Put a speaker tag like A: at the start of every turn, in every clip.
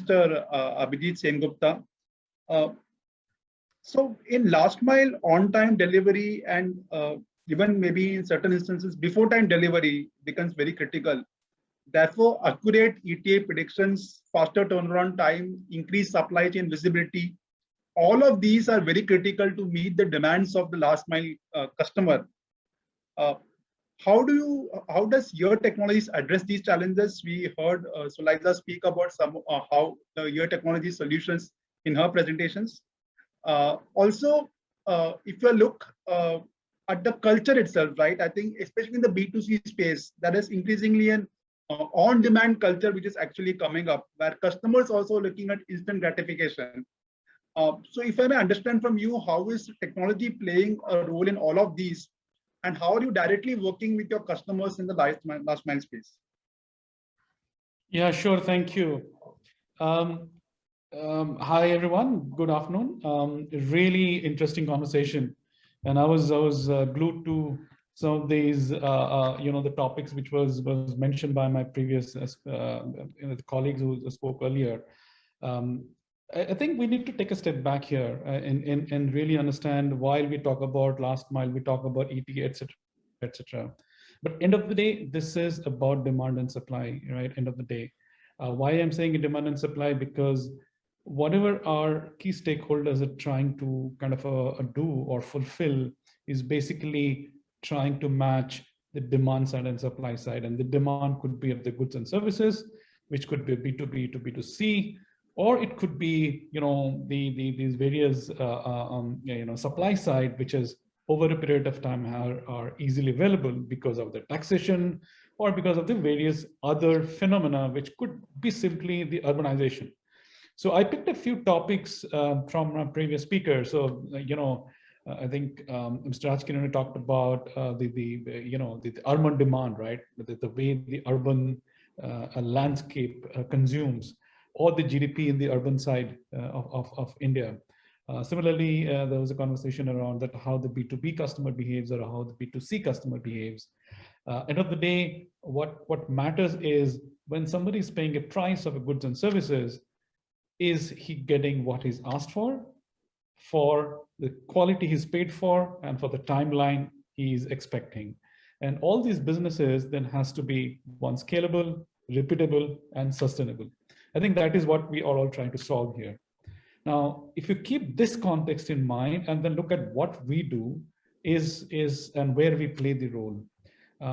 A: Mr. Abhijit Sengupta. Uh, so in last mile on-time delivery and even maybe in certain instances before time delivery becomes very critical. Therefore, accurate ETA predictions, faster turnaround time, increased supply chain visibility, all of these are very critical to meet the demands of the last mile customer. Uh, how does your technologies address these challenges? We heard Suliza speak about some how your technology solutions in her presentations. Also, if you look at the culture itself, right? I think especially in the B2C space, that is increasingly an on-demand culture which is actually coming up, where customers also looking at instant gratification. So if I may understand from you, how is technology playing a role in all of these? And how are you directly working with your customers in the last mile space?
B: Yeah, sure. Thank you. Hi, everyone. Good afternoon. Really interesting conversation. And I was glued to some of these, the topics which was mentioned by my previous the colleagues who spoke earlier. I think we need to take a step back here and really understand, while we talk about last mile, we talk about ETA, etc., etc. But end of the day, this is about demand and supply, right? End of the day. Why I'm saying demand and supply, because whatever our key stakeholders are trying to kind of do or fulfill is basically trying to match the demand side and supply side. And the demand could be of the goods and services, which could be B2B to B2C, or it could be, these various, supply side, which is over a period of time are easily available because of the taxation or because of the various other phenomena, which could be simply the urbanization. So I picked a few topics from our previous speaker. So, I think Mr. Rajkiran talked about the urban demand, right? The way the urban landscape consumes, or the GDP in the urban side of India. Similarly, there was a conversation around that how the B2B customer behaves or how the B2C customer behaves. End of the day, what matters is when somebody is paying a price of goods and services, is he getting what he's asked for the quality he's paid for, and for the timeline he's expecting. And all these businesses then has to be, one, scalable, repeatable, and sustainable. I think that is what we are all trying to solve here. Now, if you keep this context in mind and then look at what we do and where we play the role.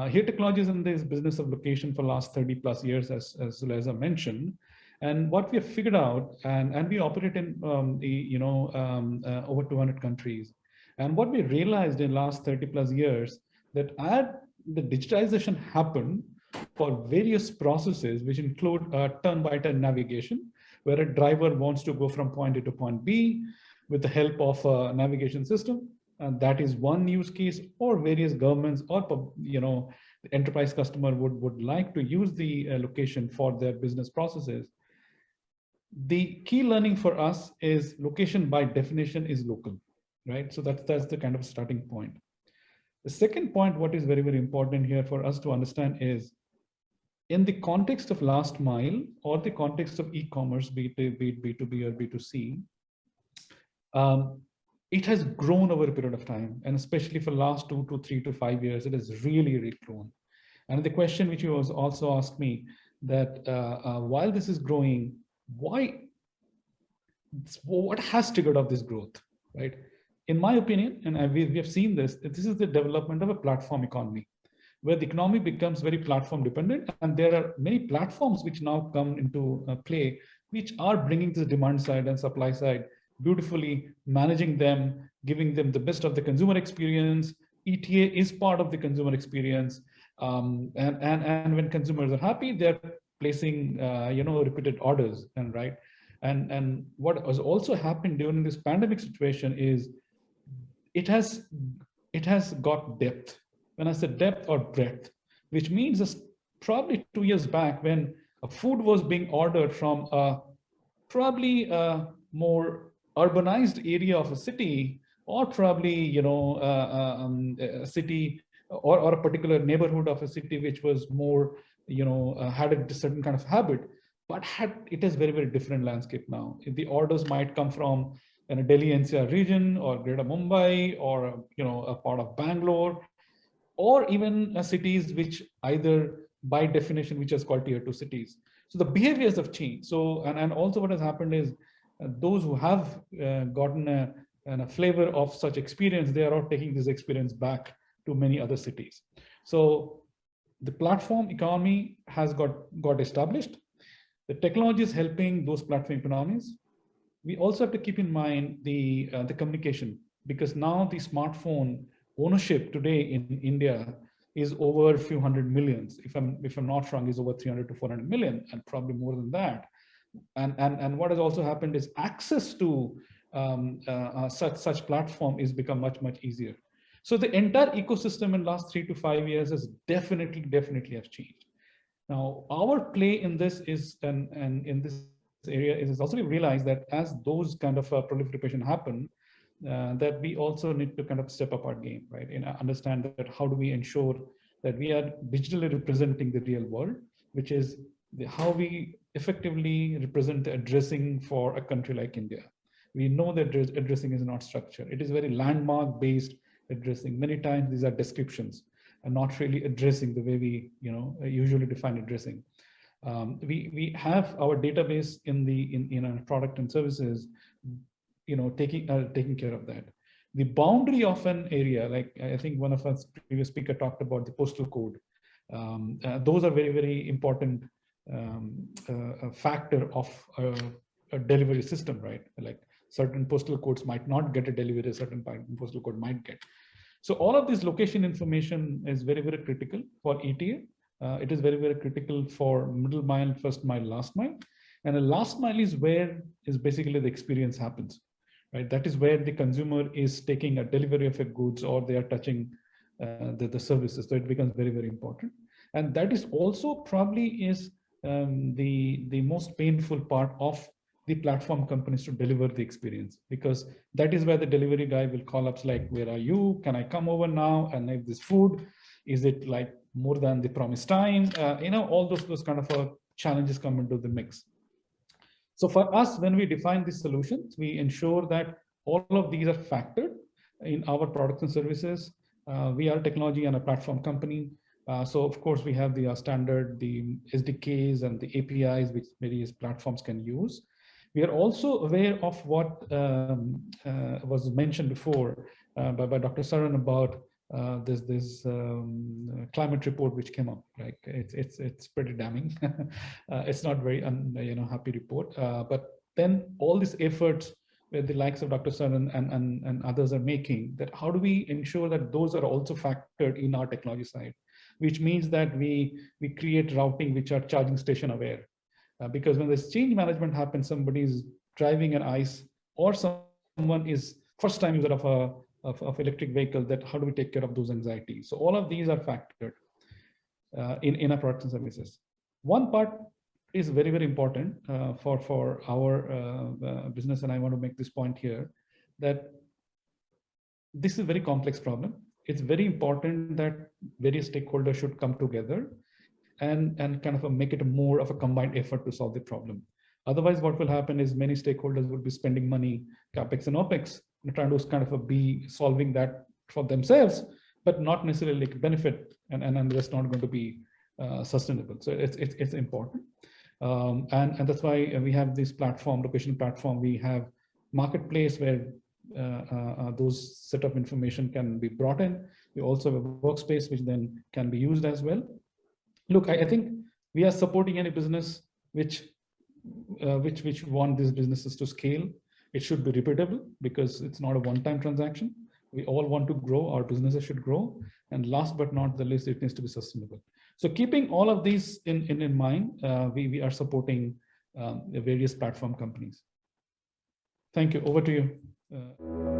B: Here Technology is in this business of location for the last 30 plus years, as Suliza mentioned. And what we have figured out, and we operate in over 200 countries. And what we realized in the last 30 plus years, that as the digitization happened for various processes, which include turn-by-turn navigation, where a driver wants to go from point A to point B with the help of a navigation system. And that is one use case, or various governments or, the enterprise customer would like to use the location for their business processes. The key learning for us is location by definition is local, right? So that's the kind of starting point. The second point, what is very, very important here for us to understand is, in the context of last mile or the context of e-commerce, be it B2B or B2C, it has grown over a period of time, and especially for the last 2 to 3 to 5 years, it has really grown. And the question which you was also asked me, that while this is growing, what has triggered of this growth, right? In my opinion, and we have seen this is the development of a platform economy, where the economy becomes very platform dependent, and there are many platforms which now come into play, which are bringing this demand side and supply side beautifully, managing them, giving them the best of the consumer experience. ETA is part of the consumer experience, and when consumers are happy, they're placing repeated orders, and right. And what has also happened during this pandemic situation is it has got depth. When I say depth or breadth, which means just probably 2 years back, when a food was being ordered from probably a more urbanized area of a city, or probably a city or a particular neighborhood of a city which was more had a certain kind of habit, but it is very, very different landscape now. The orders might come from in a Delhi NCR region or Greater Mumbai or a part of Bangalore, or even cities which either by definition which is called tier 2 cities. So the behaviors have changed. So and also what has happened is those who have gotten a flavor of such experience, they are all taking this experience back to many other cities. So the platform economy has got established. The technology is helping those platform economies. We also have to keep in mind the communication, because now the smartphone ownership today in India is over a few hundred millions. If I'm not wrong, is over 300 to 400 million, and probably more than that. And what has also happened is access to such platform is become much easier. So the entire ecosystem in last 3 to 5 years has definitely have changed. Now our play in this is and in this area is also we realize that as those kind of proliferation happen, that we also need to kind of step up our game, right? And understand that how do we ensure that we are digitally representing the real world, which is how we effectively represent the addressing for a country like India. We know that addressing is not structured. It is very landmark based addressing. Many times these are descriptions and not really addressing the way we usually define addressing. We have our database in our product and services, taking care of that. The boundary of an area, like I think one of us previous speaker talked about the postal code. Those are very important factor of a delivery system, right? Like certain postal codes might not get a delivery, certain postal code might get. So all of this location information is very critical for ETA. It is very critical for middle mile, first mile, last mile. And the last mile is where is basically the experience happens, right? That is where the consumer is taking a delivery of a goods or they are touching the services. So it becomes very important. And that is also probably is the most painful part of the platform companies to deliver the experience, because that is where the delivery guy will call up like, where are you? Can I come over now? And if this food, is it like more than the promised time? All those kind of challenges come into the mix. So for us, when we define these solutions, we ensure that all of these are factored in our products and services. We are a technology and a platform company. So of course we have the standard, the SDKs and the APIs which various platforms can use. We are also aware of what was mentioned before by Dr. Saran about this climate report which came up. Like it's pretty damning. It's not very happy report. But then all these efforts where the likes of Dr. Saran and others are making, that how do we ensure that those are also factored in our technology side, which means that we create routing which are charging station aware. Because when this change management happens, somebody is driving an ICE or someone is first time user of electric vehicle, that how do we take care of those anxieties? So all of these are factored in our products and services. One part is very important for our business, and I want to make this point here, that this is a very complex problem. It's very important that various stakeholders should come together and kind of make it more of a combined effort to solve the problem. Otherwise, what will happen is many stakeholders will be spending money, CapEx and OpEx, and trying to kind of be solving that for themselves, but not necessarily benefit, and that's not going to be sustainable. So it's important. And that's why we have this platform, location platform. We have marketplace where those set of information can be brought in. We also have a workspace which then can be used as well. Look, I think we are supporting any business which want these businesses to scale. It should be repeatable because it's not a one-time transaction. We all want to grow, our businesses should grow. And last but not the least, it needs to be sustainable. So keeping all of these in mind, we are supporting the various platform companies. Thank you, over to you.